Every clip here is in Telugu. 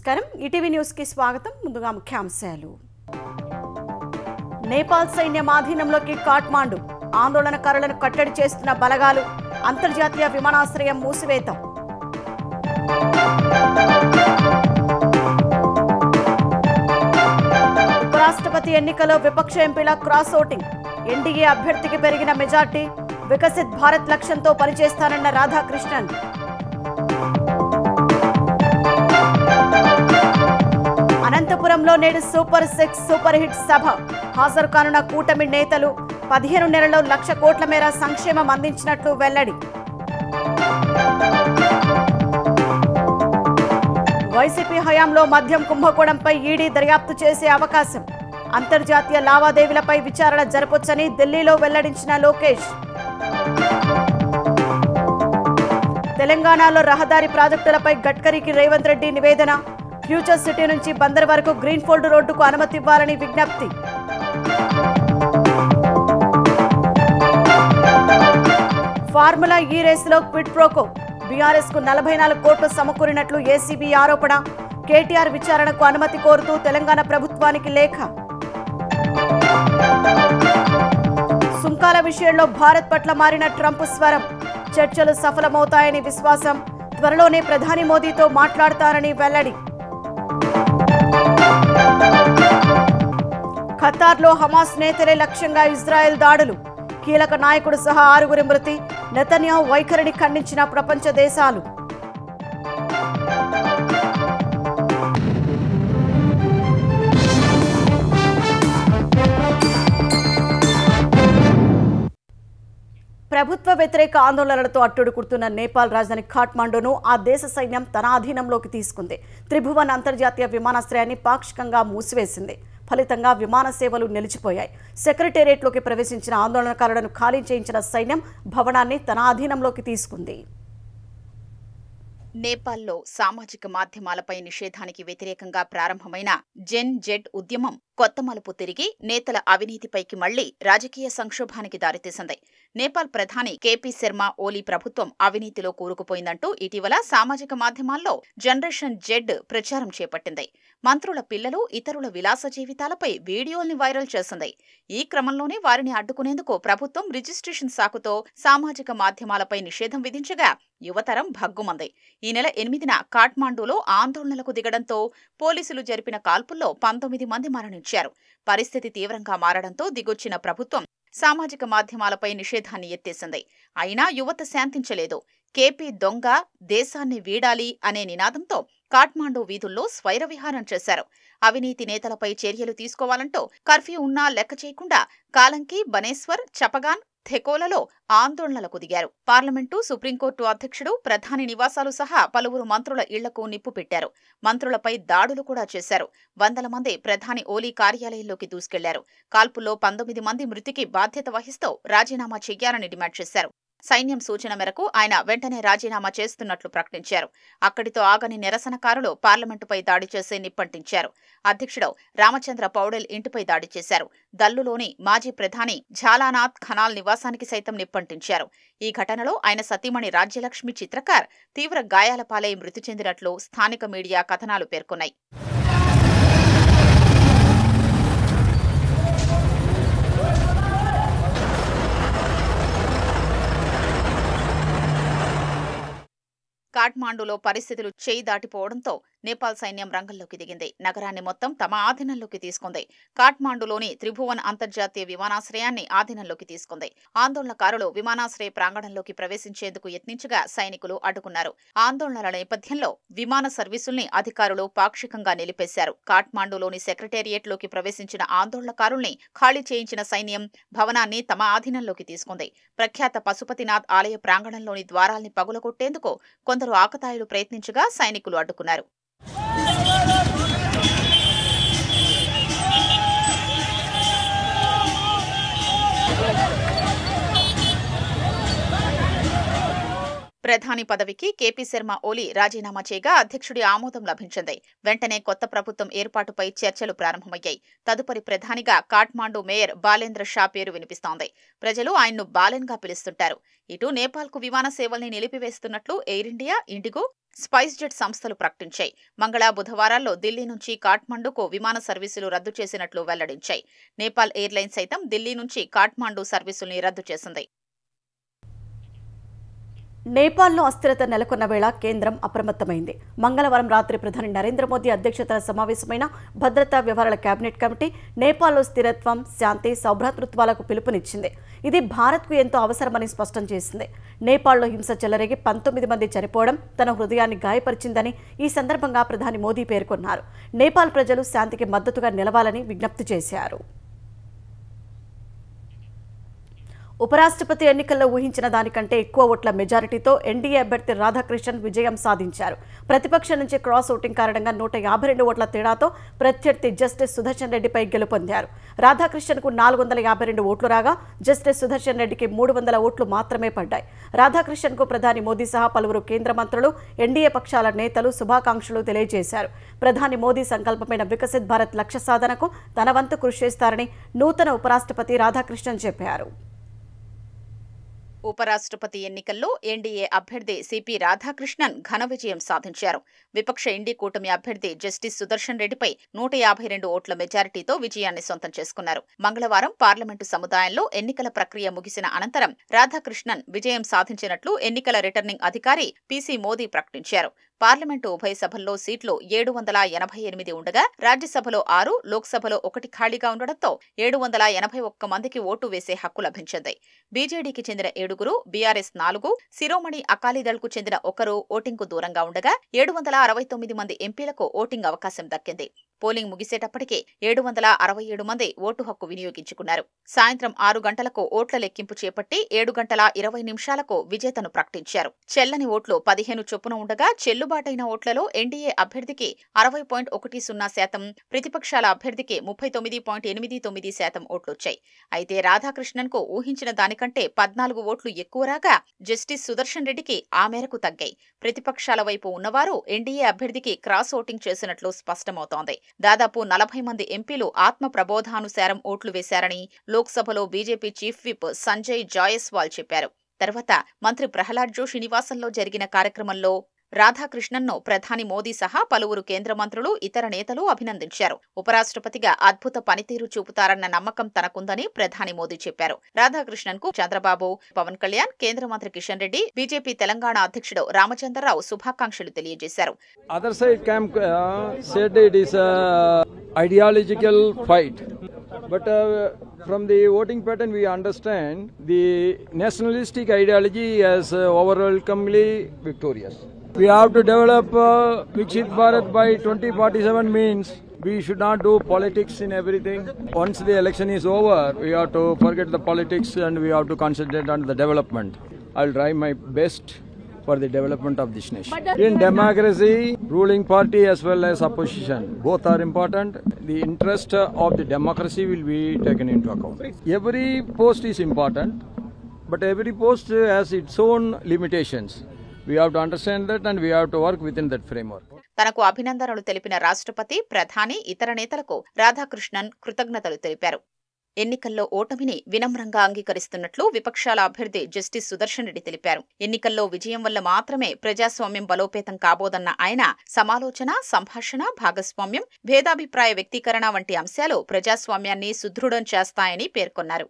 నమస్కారం ఈటీవీ న్యూస్ కి స్వాగతం ముందుగా ముఖ్యాంశాలు నేపాల్ సైన్యం ఆధీనంలోకి కాఠ్మాండు ఆందోళనకారులను కట్టడి చేస్తున్న బలగాలు అంతర్జాతీయ విమానాశ్రయం మూసివేత ఉపరాష్ట్రపతి ఎన్నికలో విపక్ష ఎంపీల క్రాస్ ఓటింగ్ ఎన్డీఏ అభ్యర్థికి పెరిగిన మెజార్టీ వికసిత్ భారత్ లక్ష్యంతో పనిచేస్తానన్న రాధాకృష్ణన్ అనంతపురంలో నేడు సూపర్ 6 సూపర్ హిట్ సభ హాజరు కానున్న కూటమి నేతలు 15 నెలల్లో 1,00,000 కోట్ల మేర సంక్షేమం అందించినట్లు వెల్లడి వైసీపీ హయాంలో మద్యం కుంభకోణంపై ఈడీ దర్యాప్తు చేసే అవకాశం అంతర్జాతీయ లావాదేవీలపై విచారణ జరపొచ్చని ఢిల్లీలో వెల్లడించిన లోకేష్ తెలంగాణలో రహదారి ప్రాజెక్టులపై గడ్కరీకి రేవంత్ రెడ్డి నివేదన ఫ్యూచర్ సిటీ నుంచి బందర్ వరకు గ్రీన్ ఫోల్డ్ రోడ్డుకు అనుమతి ఇవ్వాలని విజ్ఞప్తి ఫార్ములా ఈ రేసులో క్విడ్ ప్రోకో బీఆర్ఎస్ కు 44 కోట్లు సమకూరినట్లు ఏసీబీ ఆరోపణ కేటీఆర్ విచారణకు అనుమతి కోరుతూ తెలంగాణ ప్రభుత్వానికి లేఖ సుంకాల విషయంలో భారత్ పట్ల మారిన ట్రంప్ స్వరం చర్చలు సఫలమవుతాయని విశ్వాసం త్వరలోనే ప్రధాని మోదీతో మాట్లాడతారని వెల్లడి ఖతార్లో హమాస్ నేతలే లక్ష్యంగా ఇజ్రాయెల్ దాడులు కీలక నాయకుడు సహా 6 మృతి నెతన్యాహు వైఖరిని ఖండించిన ప్రపంచ దేశాలు ప్రభుత్వ వ్యతిరేక ఆందోళనలతో అట్టుడుకుడుతున్న నేపాల్ రాజధాని కాఠ్మాండును ఆ దేశ సైన్యం తన ఆధీనంలోకి తీసుకుంది త్రిభువన్ అంతర్జాతీయ విమానాశ్రయాన్ని పాక్షికంగా మూసివేసింది ఫలితంగా విమాన సేవలు నిలిచిపోయాయి సెక్రటేరియట్లోకి ప్రవేశించిన ఆందోళనకారులను ఖాళీ చేయించిన సైన్యం భవనాన్ని తన ఆధీనంలోకి తీసుకుంది నేపాల్లో సామాజిక మాధ్యమాలపై నిషేధానికి వ్యతిరేకంగా ప్రారంభమైన జెన్ జెడ్ ఉద్యమం కొత్త మలుపు తిరిగి నేతల అవినీతిపైకి మళ్లీ రాజకీయ సంక్షోభానికి దారితీసింది నేపాల్ ప్రధాని కేపీ శర్మ ఓలీ ప్రభుత్వం అవినీతిలో కూరుకుపోయిందంటూ ఇటీవల సామాజిక మాధ్యమాల్లో జనరేషన్ జెడ్ ప్రచారం చేపట్టింది మంత్రుల పిల్లలు ఇతరుల విలాస జీవితాలపై వీడియోల్ని వైరల్ చేసింది ఈ క్రమంలోనే వారిని అడ్డుకునేందుకు ప్రభుత్వం రిజిస్ట్రేషన్ సాకుతో సామాజిక మాధ్యమాలపై నిషేధం విధించగా యువతరం భగ్గుమంది ఈ నెల 8న కాఠ్మాండూలో ఆందోళనలకు దిగడంతో పోలీసులు జరిపిన కాల్పుల్లో 19 మంది మరణించారు పరిస్థితి తీవ్రంగా మారడంతో దిగొచ్చిన ప్రభుత్వం సామాజిక మాధ్యమాలపై నిషేధాన్ని ఎత్తేసింది అయినా యువత శాంతించలేదు కేపీ దొంగ దేశాన్ని వీడాలి అనే నినాదంతో కాఠ్మాండు వీధుల్లో స్వైరవిహారం చేశారు అవినీతి నేతలపై చర్యలు తీసుకోవాలంటూ కర్ఫ్యూ ఉన్నా లెక్క చేయకుండా కాలంకి బనేశ్వర్ చపగాన్ థెకోలలో ఆందోళనలకు దిగారు పార్లమెంటు సుప్రీంకోర్టు అధ్యక్షుడు ప్రధాని నివాసాలు సహా పలువురు మంత్రుల ఇళ్లకు నిప్పు పెట్టారు మంత్రులపై దాడులు కూడా చేశారు వందల మంది ప్రధాని ఓలీ కార్యాలయంలోకి దూసుకెళ్లారు కాల్పుల్లో 19 మంది మృతికి బాధ్యత వహిస్తూ రాజీనామా చెయ్యాలని డిమాండ్ చేశారు సైన్యం సూచన మేరకు ఆయన వెంటనే రాజీనామా చేస్తున్నట్లు ప్రకటించారు అక్కడితో ఆగని నిరసనకారులు పార్లమెంటుపై దాడి చేసి నిప్పంటించారు అధ్యక్షుడు రామచంద్ర పౌడెల్ ఇంటిపై దాడి చేశారు దల్లులోని మాజీ ప్రధాని ఝాలానాథ్ ఖనాల్ నివాసానికి సైతం నిప్పంటించారు ఈ ఘటనలో ఆయన సతీమణి రాజ్యలక్ష్మి చిత్రకార్ తీవ్ర గాయాల పాలై మృతి చెందినట్లు స్థానిక మీడియా కథనాలు పేర్కొన్నాయి కాఠ్మాండులో పరిస్థితులు చేయి దాటిపోవడంతో నేపాల్ సైన్యం రంగంలోకి దిగింది నగరాన్ని మొత్తం తమ ఆధీనంలోకి తీసుకుంది కాఠ్మాండులోని త్రిభువన్ అంతర్జాతీయ విమానాశ్రయాన్ని ఆధీనంలోకి తీసుకుంది ఆందోళనకారులు విమానాశ్రయ ప్రాంగణంలోకి ప్రవేశించేందుకు యత్నించగా సైనికులు అడ్డుకున్నారు ఆందోళనల నేపథ్యంలో విమాన సర్వీసుల్ని అధికారులు పాక్షికంగా నిలిపేశారు కాఠ్మాండులోని సెక్రటేరియట్లోకి ప్రవేశించిన ఆందోళనకారుల్ని ఖాళీ చేయించిన సైన్యం భవనాన్ని తమ ఆధీనంలోకి తీసుకుంది ప్రఖ్యాత పశుపతినాథ్ ఆలయ ప్రాంగణంలోని ద్వారాల్ని పగులగొట్టేందుకు కొందరు ఆకతాయిలు ప్రయత్నించగా సైనికులు అడ్డుకున్నారు ప్రధాని పదవికి కేపీ శర్మ ఓలీ రాజీనామా చేయగా అధ్యక్షుడి ఆమోదం లభించింది. వెంటనే కొత్త ప్రభుత్వం ఏర్పాటుపై చర్చలు ప్రారంభమయ్యాయి. తదుపరి ప్రధానిగా కాఠ్మాండు మేయర్ బాలేంద్ర షా పేరు వినిపిస్తోంది. ప్రజలు ఆయన్ను బాలెన్ గా పిలుస్తుంటారు. ఇటు నేపాల్కు విమాన సేవల్ని నిలిపివేస్తున్నట్లు Air India, IndiGo, SpiceJet సంస్థలు ప్రకటించాయి. మంగళ, బుధవారాల్లో ఢిల్లీ నుంచి కాఠ్మండుకు విమాన సర్వీసులు రద్దు చేసినట్లు వెల్లడించాయి. నేపాల్ ఎయిర్లైన్స్ సైతం ఢిల్లీ నుంచి కాఠ్మాండు సర్వీసుల్ని రద్దు చేసింది. నేపాల్లో అస్థిరత నెలకొన్న వేళ కేంద్రం అప్రమత్తమైంది. మంగళవారం రాత్రి ప్రధాని నరేంద్ర మోదీ అధ్యక్షతన సమావేశమైన భద్రతా వ్యవహారాల కేబినెట్ కమిటీ నేపాల్లో స్థిరత్వం, శాంతి, సౌభ్రాతృత్వాలకు పిలుపునిచ్చింది. ఇది భారత్కు ఎంతో అవసరమని స్పష్టం చేసింది. నేపాల్లో హింస చెలరేగి 19 మంది చనిపోవడం తన హృదయాన్ని గాయపరిచిందని ఈ సందర్భంగా ప్రధాని మోదీ పేర్కొన్నారు. నేపాల్ ప్రజలు శాంతికి మద్దతుగా నిలవాలని విజ్ఞప్తి చేశారు. ఉపరాష్ట్రపతి ఎన్నికల్లో ఊహించిన దానికంటే ఎక్కువ ఓట్ల మెజారిటీతో ఎన్డీఏ అభ్యర్థి రాధాకృష్ణన్ విజయం సాధించారు. ప్రతిపక్షం నుంచి క్రాస్ ఓటింగ్ కారణంగా 152 ఓట్ల తేడాతో ప్రత్యర్థి జస్టిస్ సుదర్శన్ రెడ్డిపై గెలుపొందారు. రాధాకృష్ణన్కు 452 ఓట్లు రాగా జస్టిస్ సుదర్శన్ రెడ్డికి 300 ఓట్లు మాత్రమే పడ్డాయి. రాధాకృష్ణన్కు ప్రధాని మోదీ సహా పలువురు కేంద్ర మంత్రులు, ఎన్డీఏ పక్షాల నేతలు శుభాకాంక్షలు తెలియజేశారు. ప్రధాని మోదీ సంకల్పమైన వికసిత్ భారత్ లక్ష్య సాధనకు తన వంతు కృషి చేస్తారని నూతన ఉపరాష్ట్రపతి రాధాకృష్ణన్ చెప్పారు. ఉపరాష్ట్రపతి ఎన్నికల్లో ఎన్డీఏ అభ్యర్థి సిపి రాధాకృష్ణన్ ఘన విజయం సాధించారు. విపక్ష ఇండీ కూటమి అభ్యర్థి జస్టిస్ సుదర్శన్ రెడ్డిపై 152 ఓట్ల మెజారిటీతో విజయాన్ని సొంతం చేసుకున్నారు. మంగళవారం పార్లమెంటు సముదాయంలో ఎన్నికల ప్రక్రియ ముగిసిన అనంతరం రాధాకృష్ణన్ విజయం సాధించినట్లు ఎన్నికల రిటర్నింగ్ అధికారి పీసీ మోదీ ప్రకటించారు. పార్లమెంటు ఉభయ సభల్లో సీట్లు 788 ఉండగా రాజ్యసభలో 6, లోక్సభలో 1 ఖాళీగా ఉండడంతో 781 మందికి ఓటు వేసే హక్కు లభించింది. బీజేడీకి చెందిన 7, బీఆర్ఎస్ 4, శిరోమణి అకాలీదళ్కు చెందిన 1 ఓటింగ్కు దూరంగా ఉండగా 769 మంది ఎంపీలకు ఓటింగ్ అవకాశం దక్కింది. పోలింగ్ ముగిసేటప్పటికే 767 మంది ఓటు హక్కు వినియోగించుకున్నారు. సాయంత్రం 6 గంటలకు ఓట్ల లెక్కింపు చేపట్టి 7 గంటల 20 నిమిషాలకు విజేతను ప్రకటించారు. చెల్లని ఓట్లు 15 చొప్పున ఉండగా చెల్లుబాటైన ఓట్లలో ఎన్డీఏ అభ్యర్థికి 60.10%, ప్రతిపక్షాల అభ్యర్థికి 39.89% ఓట్లొచ్చాయి. అయితే రాధాకృష్ణన్కు ఊహించిన దానికంటే 14 ఓట్లు ఎక్కువ రాగా జస్టిస్ సుదర్శన్ రెడ్డికి ఆ మేరకు తగ్గాయి. ప్రతిపక్షాల వైపు ఉన్నవారు ఎన్డీఏ అభ్యర్థికి క్రాస్ ఓటింగ్ చేసినట్లు స్పష్టమవుతోంది. దాదాపు 40 మంది ఎంపీలు ఆత్మ ప్రబోధానుసారం ఓట్లు వేశారని లోక్సభలో బీజేపీ చీఫ్ విప్ సంజయ్ జాయస్వాల్ చెప్పారు. తర్వాత మంత్రి ప్రహ్లాద్ జోషి నివాసంలో జరిగిన కార్యక్రమంలో రాధాకృష్ణన్ను ప్రధాని మోదీ సహా పలువురు కేంద్ర మంత్రులు, ఇతర నేతలు అభినందించారు. ఉపరాష్ట్రపతిగా అద్భుత పనితీరు చూపుతారన్న నమ్మకం తనకుందని ప్రధాని మోదీ చెప్పారు. రాధాకృష్ణన్కు చంద్రబాబు, పవన్ కళ్యాణ్, కేంద్ర మంత్రి కిషన్ రెడ్డి, బీజేపీ తెలంగాణ అధ్యక్షుడు రామచంద్రరావు శుభాకాంక్షలు తెలియజేశారు. But from the voting pattern we understand the nationalistic ideology as overwhelmingly victorious. We have to develop Viksit Bharat by 2047 means we should not do politics in everything. Once the election is over, we have to forget the politics and we have to concentrate on the development. I'll try my best for the development of this nation. In democracy, ruling party as well as opposition, both are important. The interest of the democracy will be taken into account. Every post is important, but every post has its own limitations. We have to understand that and we have to work within that framework. తనకు అభినందనలు తెలిపిన రాష్ట్రపతి, ప్రధాని, ఇతర నేతలకు రాధాకృష్ణన్ కృతజ్ఞతలు తెలిపారు. ఎన్నికల్లో ఓటమిని వినమ్రంగా అంగీకరిస్తున్నట్లు విపక్షాల అభ్యర్థి జస్టిస్ సుదర్శన్ రెడ్డి తెలిపారు. ఎన్నికల్లో విజయం వల్ల మాత్రమే ప్రజాస్వామ్యం బలోపేతం కాబోదన్న ఆయన సమాలోచన, సంభాషణ, భాగస్వామ్యం, భేదాభిప్రాయ వ్యక్తీకరణ వంటి అంశాలు ప్రజాస్వామ్యాన్ని సుదృఢం చేస్తాయని పేర్కొన్నారు.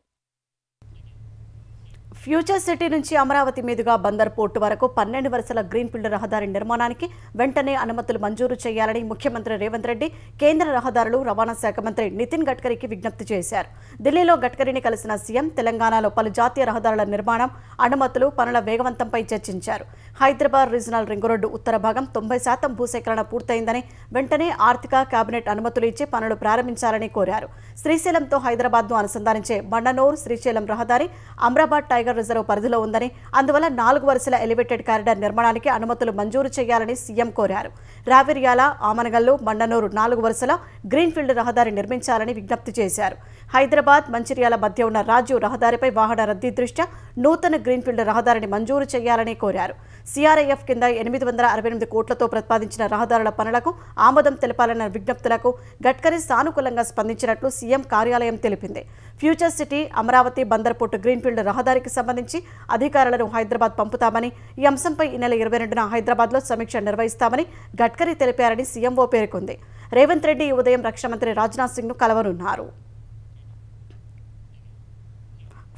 ఫ్యూచర్ సిటీ నుంచి అమరావతి మీదుగా బందర్ పోర్టు వరకు 12 వరుసల గ్రీన్ఫీల్డ్ రహదారి నిర్మాణానికి వెంటనే అనుమతులు మంజూరు చేయాలని ముఖ్యమంత్రి రేవంత్ రెడ్డి కేంద్ర రహదారులు, రవాణా శాఖ మంత్రి నితిన్ గడ్కరీకి విజ్ఞప్తి చేశారు. ఢిల్లీలో గడ్కరీని కలిసిన సీఎం తెలంగాణలో పలు జాతీయ రహదారుల నిర్మాణం, అనుమతులు, పనుల వేగవంతంపై చర్చించారు. హైదరాబాద్ రీజనల్ రింగ్ రోడ్డు ఉత్తర భాగం 90% భూసేకరణ పూర్తయిందని, వెంటనే ఆర్థిక, కేబినెట్ అనుమతులు ఇచ్చి పనులు ప్రారంభించాలని కోరారు. శ్రీశైలంతో హైదరాబాద్ను అనుసంధానించే బండనూర్ శ్రీశైలం రహదారి అమ్రాబాద్ టైగర్ రిజర్వ్ పరిధిలో ఉందని, అందువల్ల 4 వరుసల ఎలివేటెడ్ కారిడార్ నిర్మాణానికి అనుమతులు మంజూరు చేయాలని సీఎం కోరారు. రావిర్యాల, ఆమనగల్లు, మండనూరు 4 వరుసల గ్రీన్ఫీల్డ్ రహదారి నిర్మించాలని విజ్ఞప్తి చేశారు. హైదరాబాద్, మంచిర్యాల మధ్య ఉన్న రాజు రహదారిపై వాహన రద్దీ దృష్ట్యా నూతన గ్రీన్ఫీల్డ్ రహదారిని మంజూరు చేయాలని కోరారు. సిఆర్ఐఎఫ్ కింద 868 కోట్లతో ప్రతిపాదించిన రహదారుల పనులకు ఆమోదం తెలపాలన్న విజ్ఞప్తులకు గడ్కరీ సానుకూలంగా స్పందించినట్లు సీఎం కార్యాలయం తెలిపింది. Future city, Amaravati Bandar port greenfield రహదారికి సంబంధించి అధికారులను హైదరాబాద్ పంపుతామని, ఈ అంశంపై ఈ నెల 22న హైదరాబాద్లో సమీక్ష నిర్వహిస్తామని గడ్కరీ తెలిపారని సీఎంఓ పేర్కొంది. రేవంత్ రెడ్డి ఈ ఉదయం రక్షణ మంత్రి రాజ్నాథ్ సింగ్ను కలవనున్నారు.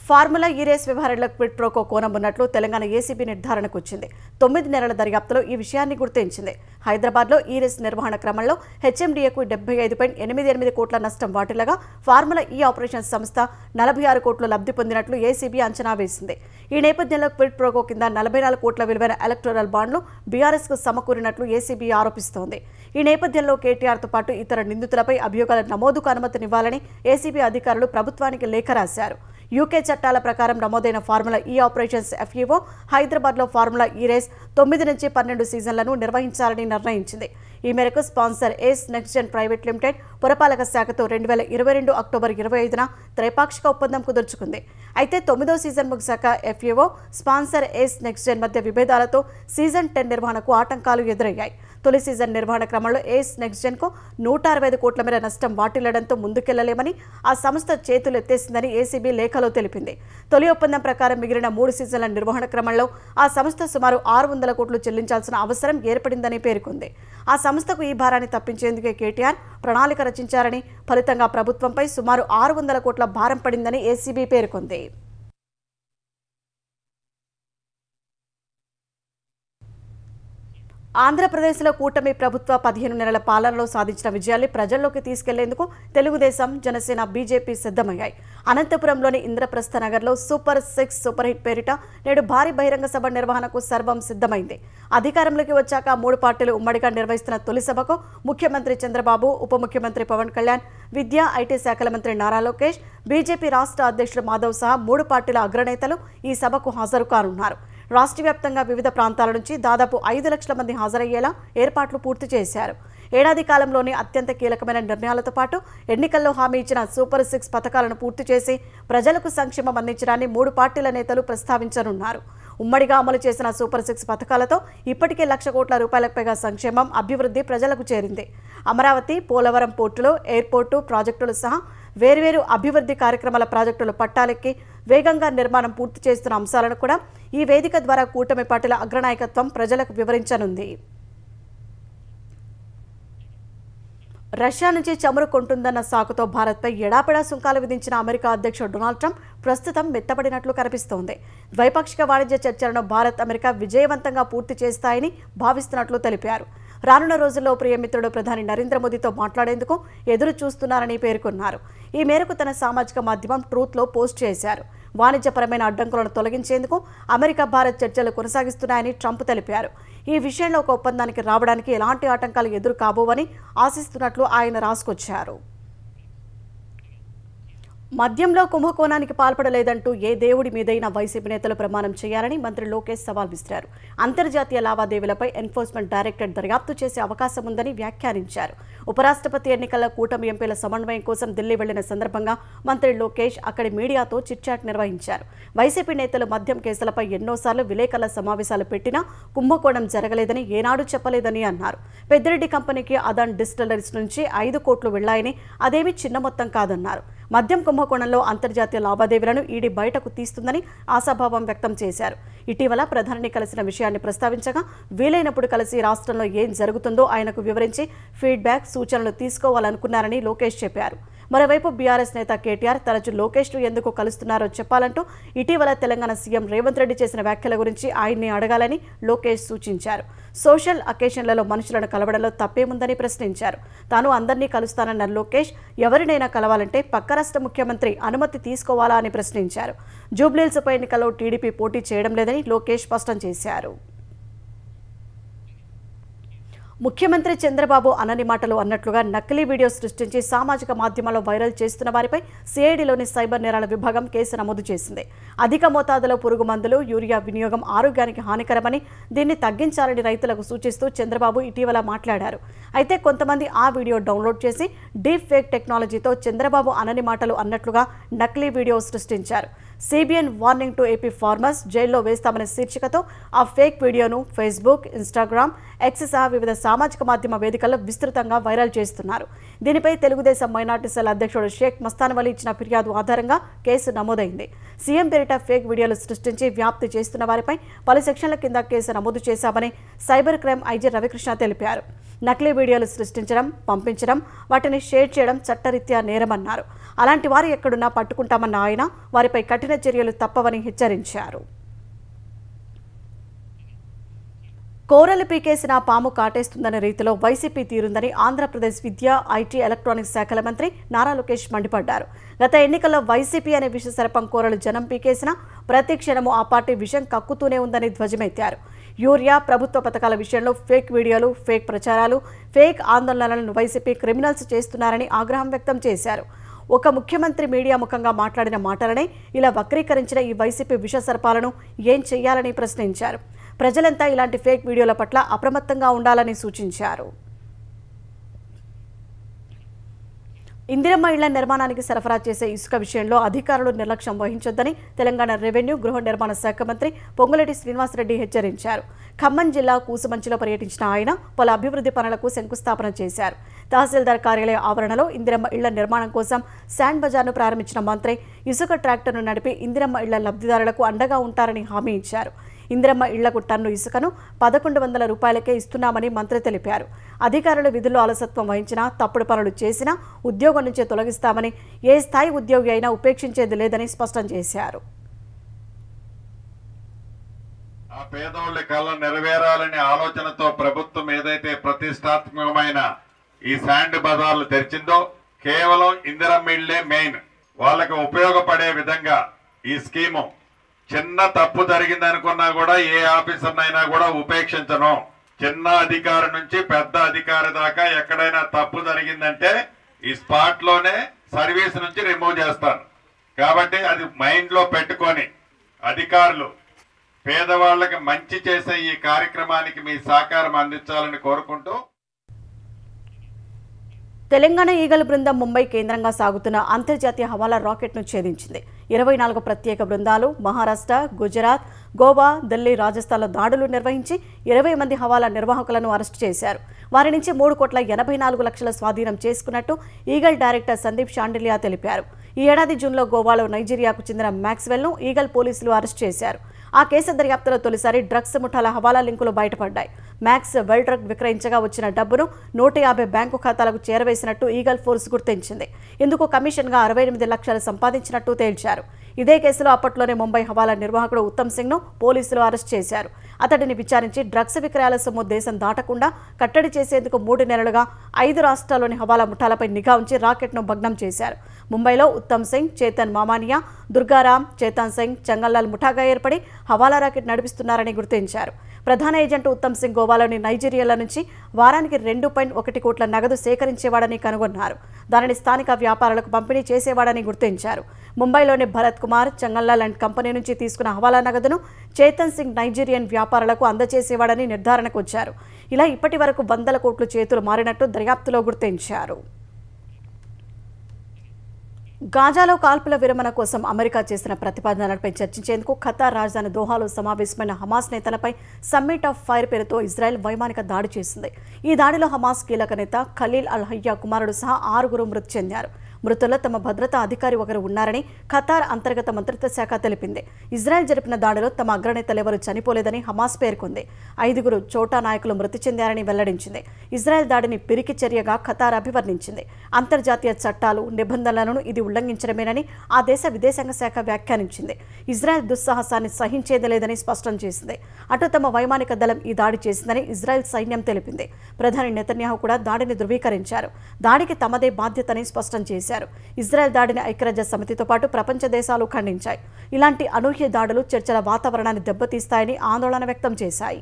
ఫార్ములా ఈ రేస్ వ్యవహారంలో క్విడ్ ప్రోకో కోణం ఉన్నట్లు తెలంగాణ ఏసీబీ నిర్ధారణకు వచ్చింది. 9 నెలల దర్యాప్తులో ఈ విషయాన్ని గుర్తించింది. హైదరాబాద్లో ఈ రేస్ నిర్వహణ క్రమంలో హెచ్ఎండిఏకు 75.88 కోట్ల నష్టం వాటిల్లగా ఫార్ములా ఈ ఆపరేషన్స్ సంస్థ 46 కోట్లు లబ్ధి పొందినట్లు ఏసీబీ అంచనా వేసింది. ఈ నేపథ్యంలో క్విడ్ ప్రోకో కింద 44 కోట్ల విలువైన ఎలక్టోరల్ బాండ్లు బీఆర్ఎస్కు సమకూరినట్లు ఏసీబీ ఆరోపిస్తోంది. ఈ నేపథ్యంలో కేటీఆర్తో పాటు ఇతర నిందితులపై అభియోగాల నమోదుకు అనుమతినివ్వాలని ఏసీబీ అధికారులు ప్రభుత్వానికి లేఖ రాశారు. యూకే చట్టాల ప్రకారం నమోదైన ఫార్ములా ఈ ఆపరేషన్స్ ఎఫ్ఈఓ హైదరాబాద్లో ఫార్ములా ఈ రేస్ 9 నుంచి 12 సీజన్లను నిర్వహించాలని నిర్ణయించింది. ఈ మేరకు స్పాన్సర్ ఏస్ నెక్స్ట్ జెన్ ప్రైవేట్ లిమిటెడ్ పురపాలక శాఖతో 2022 అక్టోబర్ 25న త్రైపాక్షిక ఒప్పందం కుదుర్చుకుంది. అయితే 9వ సీజన్ ముగిశాక ఎఫ్ఈఓ స్పాన్సర్ ఏస్ నెక్స్ట్ జెన్ మధ్య విభేదాలతో సీజన్ 10 నిర్వహణకు ఆటంకాలు ఎదురయ్యాయి. తొలి సీజన్ నిర్వహణ క్రమంలో ఏస్ నెక్స్ట్ జెన్కు 165 కోట్ల మేర నష్టం వాటిల్లడంతో ముందుకెళ్లలేమని ఆ సంస్థ చేతులు ఎత్తేసిందని ఏసీబీ లేఖలో తెలిపింది. తొలి ఒప్పందం ప్రకారం మిగిలిన 3 సీజన్ల నిర్వహణ క్రమంలో ఆ సంస్థ సుమారు 600 కోట్లు చెల్లించాల్సిన అవసరం ఏర్పడిందని పేర్కొంది. ఆ సంస్థకు ఈ భారాన్ని తప్పించేందుకే కేటీఆర్ ప్రణాళిక రచించారని, ఫలితంగా ప్రభుత్వంపై సుమారు 600 కోట్ల భారం పడిందని ఏసీబీ పేర్కొంది. ఆంధ్రప్రదేశ్లో కూటమి ప్రభుత్వ 15 నెలల పాలనలో సాధించిన విజయాల్ని ప్రజల్లోకి తీసుకెళ్లేందుకు తెలుగుదేశం, జనసేన, బీజేపీ సిద్ధమయ్యాయి. అనంతపురంలోని ఇంద్రప్రస్థ నగర్లో సూపర్ 6 సూపర్ హిట్ పేరిట నేడు భారీ బహిరంగ సభ నిర్వహణకు సర్వం సిద్ధమైంది. అధికారంలోకి వచ్చాక 3 పార్టీలు ఉమ్మడిగా నిర్వహిస్తున్న తొలి సభకు ముఖ్యమంత్రి చంద్రబాబు, ఉప ముఖ్యమంత్రి పవన్ కళ్యాణ్, విద్యా, ఐటీ శాఖల మంత్రి నారా లోకేష్, బీజేపీ రాష్ట్ర అధ్యక్షుడు మాధవ్ సహా 3 పార్టీల అగ్రనేతలు ఈ సభకు హాజరు కానున్నారు. రాష్ట్ర వ్యాప్తంగా వివిధ ప్రాంతాల నుంచి దాదాపు 5 లక్షల మంది హాజరయ్యేలా ఏర్పాట్లు పూర్తి చేశారు. ఏడాది కాలంలోని అత్యంత కీలకమైన నిర్ణయాలతో పాటు ఎన్నికల్లో హామీ ఇచ్చిన సూపర్ 6 పథకాలను పూర్తి చేసి ప్రజలకు సంక్షేమం అందించడాన్ని 3 పార్టీల నేతలు ప్రస్తావించనున్నారు. ఉమ్మడిగా అమలు చేసిన సూపర్ 6 పథకాలతో ఇప్పటికే 1,00,000 కోట్ల రూపాయలకు పైగా సంక్షేమం, అభివృద్ధి ప్రజలకు చేరింది. అమరావతి, పోలవరం పోర్టులో ఎయిర్పోర్టు ప్రాజెక్టులు సహా వేర్వేరు అభివృద్ధి కార్యక్రమాల ప్రాజెక్టులు పట్టాలెక్కి వేగంగా నిర్మాణం పూర్తి చేస్తున్న అంశాలను కూడా ఈ వేదిక ద్వారా కూటమి పార్టీల అగ్రనాయకత్వం ప్రజలకు వివరించనుంది. రష్యా నుంచి చమురు కొంటుందన్న సాకుతో భారత్పై ఎడాపెడా సుంకాలు విధించిన అమెరికా అధ్యక్షుడు డొనాల్డ్ ట్రంప్ ప్రస్తుతం మెత్తబడినట్లు కనిపిస్తోంది. ద్వైపాక్షిక వాణిజ్య చర్చలను భారత్, అమెరికా విజయవంతంగా పూర్తి చేస్తాయని భావిస్తున్నట్లు తెలిపారు. రానున్న రోజుల్లో ప్రియమిత్రుడు ప్రధాని నరేంద్ర మోదీతో మాట్లాడేందుకు ఎదురు చూస్తున్నారని పేర్కొన్నారు. ఈ మేరకు తన సామాజిక మాధ్యమం ట్రూత్లో పోస్ట్ చేశారు. వాణిజ్యపరమైన అడ్డంకులను తొలగించేందుకు అమెరికా, భారత్ చర్చలు కొనసాగిస్తున్నాయని ట్రంప్ తెలిపారు. ఈ విషయంలో ఒక ఒప్పందానికి రావడానికి ఎలాంటి ఆటంకాలు ఎదురు కాబోవని ఆశిస్తున్నట్లు ఆయన రాసుకొచ్చారు. మద్యంలో కుంభకోణానికి పాల్పడలేదంటూ ఏ దేవుడి మీదైనా వైసీపీ నేతలు ప్రమాణం చేయాలని మంత్రి లోకేష్ సవాల్ విసిరారు. అంతర్జాతీయ లావాదేవీలపై ఎన్ఫోర్స్మెంట్ డైరెక్టరేట్ దర్యాప్తు చేసే అవకాశం ఉందని వ్యాఖ్యానించారు. ఉపరాష్ట్రపతి ఎన్నికల్లో కూటమి ఎంపీల సమన్వయం కోసం ఢిల్లీ వెళ్లిన సందర్భంగా మంత్రి లోకేష్ అక్కడి మీడియాతో చిట్చాట్ నిర్వహించారు. వైసీపీ నేతలు మద్యం కేసులపై ఎన్నోసార్లు విలేకరుల సమావేశాలు పెట్టినా కుంభకోణం జరగలేదని ఏనాడు చెప్పలేదని అన్నారు. పెద్దిరెడ్డి కంపెనీకి అదాన్ డిస్టిలరీస్ నుంచి 5 కోట్లు వెళ్లాయని, అదేమీ చిన్న మొత్తం కాదన్నారు. మద్యం కుంభకోణంలో అంతర్జాతీయ లావాదేవీలను ఈడీ బయటకు తీస్తుందని ఆశాభావం వ్యక్తం చేశారు. ఇటీవల ప్రధానిని కలిసిన విషయాన్ని ప్రస్తావించగా వీలైనప్పుడు కలిసి రాష్ట్రంలో ఏం జరుగుతుందో ఆయనకు వివరించి ఫీడ్బ్యాక్, సూచనలు తీసుకోవాలనుకున్నారని లోకేష్ చెప్పారు. మరోవైపు బీఆర్ఎస్ నేత కేటీఆర్ తరచూ లోకేష్ను ఎందుకు కలుస్తున్నారో చెప్పాలంటూ ఇటీవల తెలంగాణ సీఎం రేవంత్ రెడ్డి చేసిన వ్యాఖ్యల గురించి ఆయన్ని అడగాలని లోకేష్ సూచించారు. సోషల్ అకేషన్లలో మనుషులను కలవడంలో తప్పేముందని ప్రశ్నించారు. తాను అందరినీ కలుస్తానన్న లోకేష్ ఎవరినైనా కలవాలంటే పక్క రాష్ట్ర ముఖ్యమంత్రి అనుమతి తీసుకోవాలా అని ప్రశ్నించారు. జూబ్లీహిల్స్ ఉప ఎన్నికల్లో టీడీపీ పోటీ చేయడం లేదని లోకేష్ స్పష్టం చేశారు. ముఖ్యమంత్రి చంద్రబాబు అనని మాటలు అన్నట్లుగా నకిలీ వీడియో సృష్టించి సామాజిక మాధ్యమాల్లో వైరల్ చేస్తున్న వారిపై సిఐడిలోని సైబర్ నేరాల విభాగం కేసు నమోదు చేసింది. అధిక మోతాదులో పురుగు మందులు, యూరియా వినియోగం ఆరోగ్యానికి హానికరమని, దీన్ని తగ్గించాలని రైతులకు సూచిస్తూ చంద్రబాబు ఇటీవల మాట్లాడారు. అయితే కొంతమంది ఆ వీడియో డౌన్లోడ్ చేసి డీప్ ఫేక్ టెక్నాలజీతో చంద్రబాబు అనని మాటలు అన్నట్లుగా నకిలీ వీడియో సృష్టించారు. CBN warning to AP farmers, జైల్లో వేస్తామనే శీర్షికతో ఆ ఫేక్ వీడియోను ఫేస్బుక్, ఇన్స్టాగ్రామ్, ఎక్స్ సహా వివిధ సామాజిక మాధ్యమ వేదికల్లో విస్తృతంగా వైరల్ చేస్తున్నారు. దీనిపై తెలుగుదేశం మైనార్టీ సెల్ అధ్యక్షుడు షేక్ మస్తాన్ వలి ఇచ్చిన ఫిర్యాదు ఆధారంగా కేసు నమోదైంది. సీఎం పేరిట ఫేక్ వీడియోలు సృష్టించి వ్యాప్తి చేస్తున్న వారిపై పలు సెక్షన్ల కింద కేసు నమోదు చేశామని సైబర్ క్రైమ్ ఐజీ రవికృష్ణ తెలిపారు. నకిలీ వీడియోలు సృష్టించడం, పంపించడం, వాటిని షేర్ చేయడం చట్టరీత్యా నేరమన్నారు. అలాంటి వారు ఎక్కడున్నా పట్టుకుంటామన్న ఆయన వారిపై కఠిన చర్యలు తప్పవని హెచ్చరించారు. కోరలు పీకేసిన పాము కాటేస్తుందనే రీతిలో వైసీపీ తీరుందని ఆంధ్రప్రదేశ్ విద్యా, ఐటీ, ఎలక్ట్రానిక్స్ శాఖల మంత్రి నారా లోకేష్ మండిపడ్డారు. గత ఎన్నికల్లో వైసీపీ అనే విష సర్పం కోరలు జనం పీకేసిన ప్రతి క్షణము ఆ పార్టీ విషం కక్కుతూనే ఉందని ధ్వజమెత్తారు. యూరియా, ప్రభుత్వ పథకాల విషయంలో ఫేక్ వీడియోలు, ఫేక్ ప్రచారాలు, ఫేక్ ఆందోళనలను వైసీపీ క్రిమినల్స్ చేస్తున్నారని ఆగ్రహం వ్యక్తం చేశారు. ఒక ముఖ్యమంత్రి మీడియా ముఖంగా మాట్లాడిన మాటలనే ఇలా వక్రీకరించిన ఈ వైసీపీ విష సర్పాలను ఏం చేయాలని ప్రశ్నించారు. ప్రజలంతా ఇలాంటి ఫేక్ వీడియోల పట్ల అప్రమత్తంగా ఉండాలని సూచించారు. ఇందిరమ్మ ఇళ్ల నిర్మాణానికి సరఫరా చేసే ఇసుక విషయంలో అధికారులు నిర్లక్ష్యం వహించొద్దని తెలంగాణ రెవెన్యూ, గృహ నిర్మాణ శాఖ మంత్రి పొంగులేటి శ్రీనివాసరెడ్డి హెచ్చరించారు. ఖమ్మం జిల్లా కూసుమంచిలో పర్యటించిన ఆయన పలు అభివృద్ధి పనులకు శంకుస్థాపన చేశారు. తహసీల్దార్ కార్యాలయ ఆవరణలో ఇందిరమ్మ ఇళ్ల నిర్మాణం కోసం శాండ్ బజార్ను ప్రారంభించిన మంత్రి ఇసుక ట్రాక్టర్ను నడిపి ఇందిరమ్మ ఇళ్ల లబ్ధిదారులకు అండగా ఉంటారని హామీ ఇచ్చారు. ఇందిరమ్మ ఇళ్లకు టన్ను ఇసుకను 1100 రూపాయలకే ఇస్తున్నామని మంత్రి తెలిపారు. అధికారులు విధుల్లో అలసత్వం వహించినా, తప్పుడు పనులు చేసినా ఉద్యోగం నుంచే తొలగిస్తామని, ఏ స్థాయి ఉద్యోగి అయినా ఉపేక్షించేది లేదని స్పష్టం చేశారు. ఆ పేదోళ్ళ కళ నెరవేరాలనే ఆలోచనతో ప్రభుత్వం ఏదైతే ప్రతిష్టాత్మకమైన ఈ శాండ్ బజార్లు తెరిచిందో కేవలం ఇందిరమ్మ ఇళ్లే మెయిన్ వాళ్ళకి ఉపయోగపడే విధంగా ఈ స్కీము చిన్న తప్పు జరిగిందనుకున్నా కూడా ఏ ఆఫీసర్నైనా కూడా ఉపేక్షించను. చిన్న అధికారి నుంచి పెద్ద అధికారి దాకా ఎక్కడైనా తప్పు జరిగిందంటే ఈ స్పాట్ లోనే సర్వీస్ నుంచి రిమూవ్ చేస్తాను. కాబట్టి అది మైండ్ లో పెట్టుకొని అధికారులు పేదవాళ్ళకి మంచి చేసే ఈ కార్యక్రమానికి మీ సహకారం అందించాలని కోరుకుంటూ తెలంగాణ ఈగల్ బృందం ముంబై కేంద్రంగా సాగుతున్న అంతర్జాతీయ హవాలా రాకెట్ను ఛేదించింది. 24 ప్రత్యేక బృందాలు మహారాష్ట్ర, గుజరాత్, గోవా, ఢిల్లీ, రాజస్థాన్లో దాడులు నిర్వహించి 20 మంది హవాలా నిర్వాహకులను అరెస్టు చేశారు. వారి నుంచి 3,84,00,000 స్వాధీనం చేసుకున్నట్టు ఈగల్ డైరెక్టర్ సందీప్ షాండిలియా తెలిపారు. ఈ ఏడాది జూన్లో గోవాలో నైజీరియాకు చెందిన మ్యాక్స్వెల్ను ఈగల్ పోలీసులు అరెస్టు చేశారు. ఆ కేసు దర్యాప్తులో తొలిసారి డ్రగ్స్ ముఠాల హవాలా లింకులు బయటపడ్డాయి. మ్యాక్స్ వెల్ డ్రగ్ విక్రయించగా వచ్చిన డబ్బును 150 బ్యాంకు ఖాతాలకు చేరవేసినట్టు ఈగల్ ఫోర్స్ గుర్తించింది. ఇందుకు కమిషన్గా 68 లక్షలు సంపాదించినట్టు తేల్చారు. ఇదే కేసులో అప్పట్లోనే ముంబై హవాలా నిర్వాహకుడు ఉత్తమ్ సింగ్ను పోలీసులు అరెస్ట్ చేశారు. అతడిని విచారించి డ్రగ్స్ విక్రయాల సొమ్ము దేశం దాటకుండా కట్టడి చేసేందుకు 3 నెలలుగా 5 రాష్ట్రాల్లోని హవాలా ముఠాలపై నిఘా ఉంచి రాకెట్ను భగ్నం చేశారు. ముంబైలో ఉత్తమ్ సింగ్, చేతన్ మామానియా, దుర్గారాం, చేతన్ సింగ్, చంగల్లాల్ ముఠాగా ఏర్పడి హవాలా రాకెట్ నడిపిస్తున్నారని గుర్తించారు. ప్రధాన ఏజెంట్ ఉత్తమ్ సింగ్ గోవాలోని నైజీరియాల నుంచి వారానికి 2.1 కోట్ల నగదు సేకరించేవాడని కనుగొన్నారు. దానిని స్థానిక వ్యాపారులకు పంపిణీ చేసేవాడని గుర్తించారు. ముంబైలోని భరత్ కుమార్, చంగల్లాల్ అండ్ కంపెనీ నుంచి తీసుకున్న హవాలా నగదును చేతన్ సింగ్ నైజీరియన్ వ్యాపారులకు అందజేసేవాడని నిర్ధారణకు వచ్చారు. ఇలా ఇప్పటి వరకు 100 కోట్లు చేతులు మారినట్టు దర్యాప్తులో గుర్తించారు. గాజాలో కాల్పుల విరమణ కోసం అమెరికా చేసిన ప్రతిపాదనలపై చర్చించేందుకు ఖతార్ రాజధాని దోహాలో సమావేశమైన హమాస్ నేతలపై సమ్మిట్ ఆఫ్ ఫైర్ పేరుతో ఇజ్రాయెల్ వైమానిక దాడి చేసింది. ఈ దాడిలో హమాస్ కీలక నేత ఖలీల్ అల్ హయ్యా కుమారుడు సహా 6 మృతి చెందారు. మృతుల్లో తమ భద్రతా అధికారి ఒకరు ఉన్నారని ఖతార్ అంతర్గత మంత్రిత్వ శాఖ తెలిపింది. ఇజ్రాయెల్ జరిపిన దాడిలో తమ అగ్రనేతలెవరూ చనిపోలేదని హమాస్ పేర్కొంది. 5 చోటా నాయకులు మృతి చెందారని వెల్లడించింది. ఇజ్రాయెల్ దాడిని పిరికి చర్యగా ఖతార్ అభివర్ణించింది. అంతర్జాతీయ చట్టాలు, నిబంధనలను ఇది ఉల్లంఘించడమేనని ఆ దేశ విదేశాంగ శాఖ వ్యాఖ్యానించింది. ఇజ్రాయెల్ దుస్సాహసాన్ని సహించేది లేదని స్పష్టం చేసింది. అటు తమ వైమానిక దళం ఈ దాడి చేసిందని ఇజ్రాయెల్ సైన్యం తెలిపింది. ప్రధాని నెతన్యాహు కూడా దాడిని ధృవీకరించారు. దాడికి తమదే బాధ్యతని స్పష్టం చేశారు. ఇజ్రాయెల్ దాడిని ఐక్యరాజ్య సమితితో పాటు ప్రపంచ దేశాలు ఖండించాయి. ఇలాంటి అనూహ్య దాడులు చర్చల వాతావరణాన్ని దెబ్బతీస్తాయని ఆందోళన వ్యక్తం చేశాయి.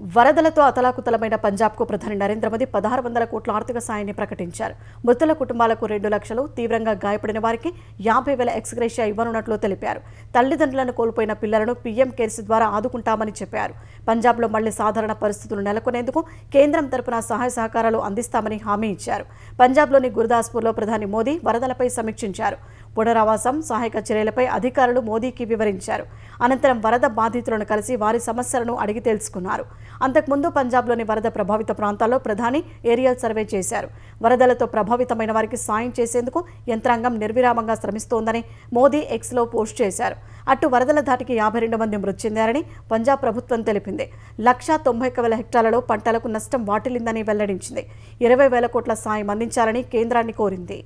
వరదలతో అతలాకుతలమైన పంజాబ్కు ప్రధాని నరేంద్ర మోదీ 1600 కోట్ల ఆర్థిక సాయాన్ని ప్రకటించారు. మృతుల కుటుంబాలకు 2 లక్షలు, తీవ్రంగా గాయపడిన వారికి 50,000 ఎక్స్గ్రేషియా ఇవ్వనున్నట్లు తెలిపారు. తల్లిదండ్రులను కోల్పోయిన పిల్లలను పీఎం కేర్స్ ద్వారా ఆదుకుంటామని చెప్పారు. పంజాబ్లో మళ్లీ సాధారణ పరిస్థితులు నెలకొనేందుకు కేంద్రం తరపున సహాయ సహకారాలు అందిస్తామని హామీ ఇచ్చారు. పంజాబ్లోని గుర్దాస్పూర్లో ప్రధాని మోదీ వరదలపై సమీక్షించారు. పునరావాసం, సహాయక చర్యలపై అధికారులు మోదీకి వివరించారు. అనంతరం వరద బాధితులను కలిసి వారి సమస్యలను అడిగి తెలుసుకున్నారు. అంతకుముందు పంజాబ్లోని వరద ప్రభావిత ప్రాంతాల్లో ప్రధాని ఏరియల్ సర్వే చేశారు. వరదలతో ప్రభావితమైన వారికి సాయం చేసేందుకు యంత్రాంగం నిర్విరామంగా శ్రమిస్తోందని మోదీ ఎక్స్లో పోస్ట్ చేశారు. అటు వరదల ధాటికి 52 మంది మృతి చెందారని పంజాబ్ ప్రభుత్వం తెలిపింది. 191,000 హెక్టార్లలో పంటలకు నష్టం వాటిల్లిందని వెల్లడించింది. 20,000 కోట్ల సాయం అందించాలని కేంద్రాన్ని కోరింది.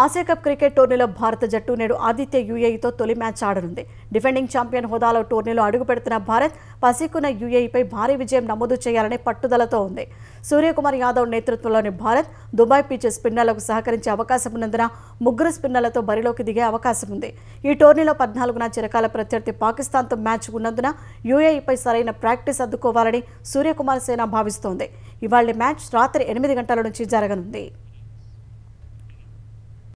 ఆసియా కప్ క్రికెట్ టోర్నీలో భారత జట్టు నేడు ఆతిథ్య యూఏఈతో తొలి మ్యాచ్ ఆడనుంది. డిఫెండింగ్ ఛాంపియన్ హోదాలో టోర్నీలో అడుగుపెడుతున్న భారత్ పసికున్న యూఏఈపై భారీ విజయం నమోదు చేయాలనే పట్టుదలతో ఉంది. సూర్యకుమార్ యాదవ్ నేతృత్వంలోని భారత్ దుబాయ్ పిచ్ స్పిన్నర్లకు సహకరించే అవకాశం ఉన్నందున 3 స్పిన్నర్లతో బరిలోకి దిగే అవకాశం ఉంది. ఈ టోర్నీలో 14న చిరకాల ప్రత్యర్థి పాకిస్తాన్తో మ్యాచ్ ఉన్నందున యూఏఈపై సరైన ప్రాక్టీస్ అద్దుకోవాలని సూర్యకుమార్ సేన భావిస్తోంది. ఇవాళ మ్యాచ్ రాత్రి 8 గంటల నుంచి జరగనుంది.